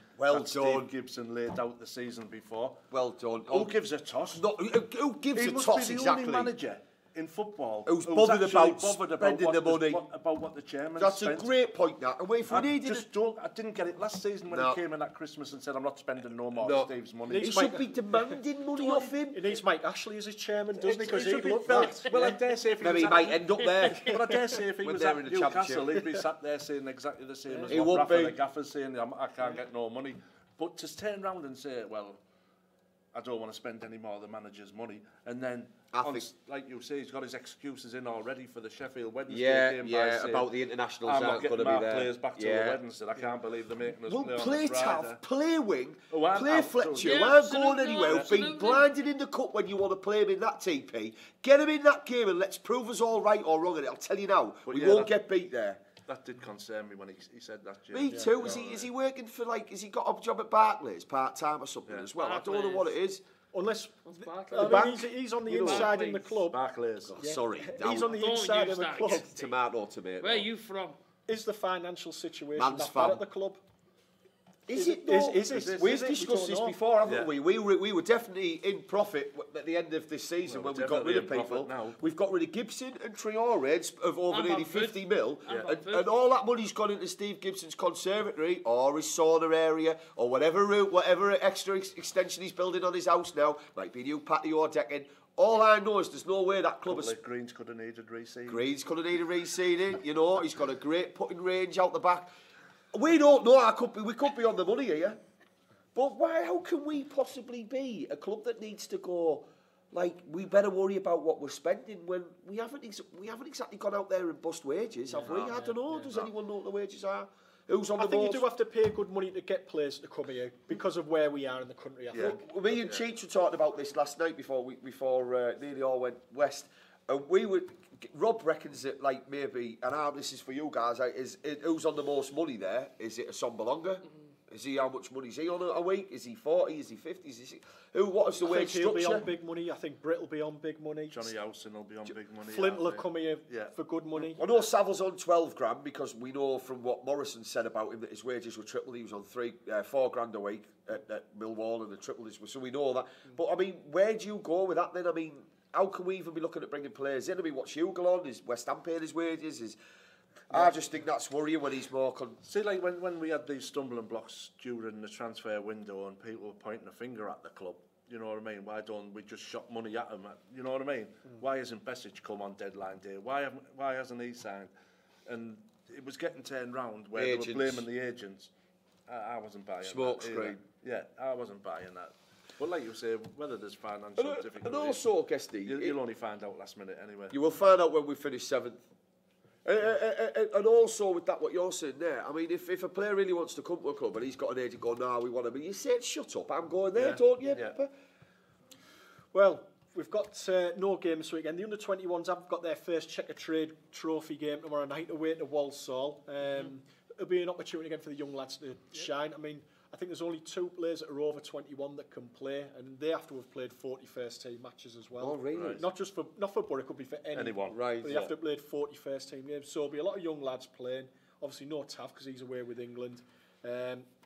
Steve Gibson laid out the season before. Well done. Who gives a toss? No, who gives a toss exactly? He must be the only manager in football who's bothered about spending the money. About what the chairman That's spent. A great point, that. And if we needed I didn't get it last season when he came in at Christmas and said, I'm not spending no more of Steve's money. He should be demanding money off him. He needs Mike Ashley as his chairman, doesn't he? Because he'd look that. Well, I dare say if he maybe he might end up there. But I dare say if he was at Newcastle, he'd be sat there saying exactly the same as what Rafa the gaffer's saying, I can't get no money. But to turn around and say, well, I don't want to spend any more of the manager's money. And then, like you say, he's got his excuses in already for the Sheffield Wednesday game. Yeah, about the internationals I'm not aren't going getting to be my there. players back to Wednesday. I can't believe they're making us play play on the Friday. Tav, play wing, I'm play out, Fletcher. yeah, We're absolutely, going anywhere. We've been blinded in the cup when you want to play him in that TP. Get him in that game and let's prove us all right or wrong. And I'll tell you now, we won't get beat there. That did concern me when he said that. Jim. Me too. Is he working for has he got a job at Barclays part time or something as well? Barclays. I don't know what it is. Unless he's on the inside in the club. Barclays. Sorry, He's on the inside of the club. Tomato. Where are you from? Is the financial situation Man's that fam. bad at the club? Is it? We've discussed this before, haven't we? We were definitely in profit at the end of this season when we got rid of people. We've got rid of Gibson and Traore of over nearly 50 mil, and all that money's gone into Steve Gibson's conservatory or his sauna area or whatever extra extension he's building on his house now. Might be new patio or decking. All I know is there's no way that club is. Greens could have needed reseeding. Greens could have needed reseeding. You know, he's got a great putting range out the back. We don't know. We could be on the money here, but why? How can we possibly be a club that needs to go? Like, we better worry about what we're spending when we haven't exactly gone out there and bust wages, have we? I don't know. Does anyone know what the wages are? Who's on the board? I think you do have to pay good money to get players to come here because of where we are in the country. I think. Well, me and Cheech were talking about this last night before nearly all went west. Rob reckons that, like, maybe, and this is for you guys, who's on the most money there? Is it a Sombalonga? Is he, how much money is he on a week? Is he 40? Is he 50? Is he what is the wage structure? He'll be on big money. I think Britt will be on big money. Johnny Howson will be on big money. Flint will come here for good money. I know Saville's on 12 grand because we know from what Morrison said about him that his wages were tripled. He was on 4 grand a week at Millwall and the tripled his, so we know that. But I mean, where do you go with that then? I mean, how can we even be looking at bringing players in? I mean, what's Hugo on? Is West Ham paying his wages? I just think that's worrying when he's more... See, like when we had these stumbling blocks during the transfer window and people were pointing a finger at the club, you know what I mean? Why don't we just shot money at them? You know what I mean? Why hasn't Besic come on deadline day? Why hasn't he signed? And it was getting turned round where they were blaming the agents. I wasn't buying Smoke that. screen. Yeah, I wasn't buying that. But like you say, whether there's financial difficulties... And also, Guesty... You'll only find out last minute anyway. You will find out when we finish 7th. And also with that, what you're saying there, I mean, if a player really wants to come to a club and he's got an agent going, no, we want him, you say, shut up, I'm going there, don't you? Yeah. Well, we've got no game this weekend. The under-21s have got their first Checker Trade trophy game tomorrow night away to Walsall. It'll be an opportunity again for the young lads to shine. I mean, I think there's only 2 players that are over 21 that can play, and they have to have played 40 first-team matches as well. Oh, really? Right. Not for Boro, it could be for anyone. Right. But they have to have played 40 first-team games. So there'll be a lot of young lads playing. Obviously, no Tav because he's away with England.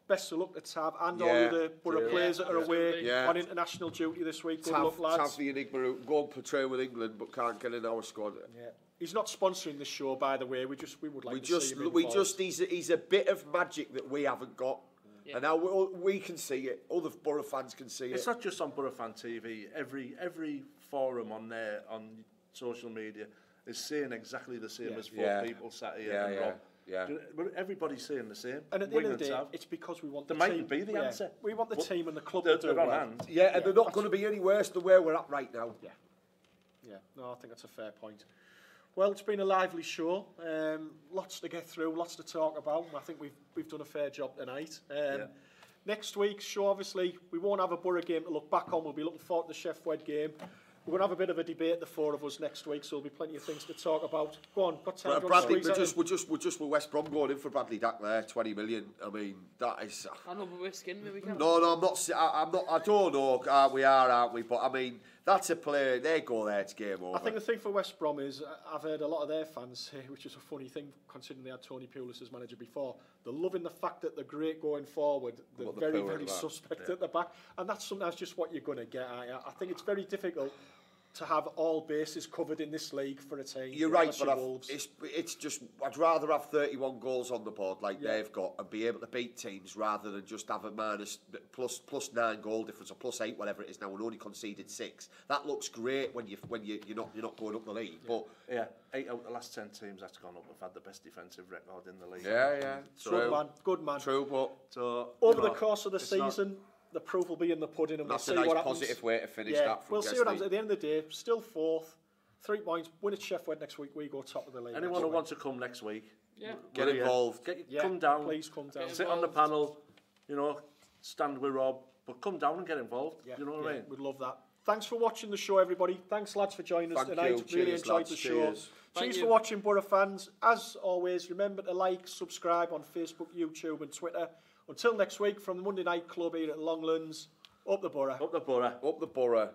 Best of luck to Tav and all of the Boro players that are away on international duty this week. Good luck, lads. Tav the enigma who go and portray with England but can't get in our squad. Yeah. He's not sponsoring the show, by the way. We would like to see him involved. He's a bit of magic that we haven't got. Yeah. And now we can see it. Other Boro fans can see it. It's not just on Boro Fan TV. Every forum on there on social media is saying exactly the same as 4 people sat here and Rob. Yeah. Everybody's saying the same. And at the end of the day, it's because we want the team. There mightn't be the answer. We want the team and the club to do well. Hand. Yeah, and they're not going to be any worse than where we're at right now. Yeah. No, I think that's a fair point. Well, it's been a lively show. Lots to get through, lots to talk about. I think we've done a fair job tonight. Next week's show, obviously, we won't have a Boro game to look back on. We'll be looking forward to the Sheff Wed game. We're going to have a bit of a debate, the 4 of us, next week, so there'll be plenty of things to talk about. Go on, got time? Bradley, we're just with West Brom going in for Bradley Dack there, 20 million. I mean, that is... I know, but we're skinning it, we can. No, I'm not. I don't know. We are, aren't we? But I mean, that's a player. They go there, it's game over. I think the thing for West Brom is, I've heard a lot of their fans say, which is a funny thing, considering they had Tony Pulis as manager before, they're loving the fact that they're great going forward. They're very, very suspect at the back. And that's sometimes just what you're going to get. I think it's very difficult to have all bases covered in this league for a team. You're right, but it's just, I'd rather have 31 goals on the board like they've got and be able to beat teams rather than just have a plus 9 goal difference or plus 8, whatever it is now, and only conceded 6. That looks great when you're not going up the league. But 8 out of the last 10 teams that's gone up have had the best defensive record in the league. Yeah. Good man. True, but over the course of the season, the proof will be in the pudding, and That's we'll a see nice what happens. positive way to finish Yeah, that. From we'll see what happens Guesty. at the end of the day. Still fourth, 3 points. Win at Sheffield next week. We go top of the league. Anyone who wants to come next week, Get involved. Come down. Please come down. Sit on the panel, you know, stand with Rob, but come down and get involved. Yeah, You know what I mean? We'd love that. Thanks for watching the show, everybody. Thanks, lads, for joining us Thank tonight. you. Really Cheers, enjoyed lads. the show. Cheers. Cheers for watching, Boro fans. As always, remember to like, subscribe on Facebook, YouTube, and Twitter. Until next week, from the Monday Night Club here at Longlands, up the Boro. Up the Borough. Up the Borough.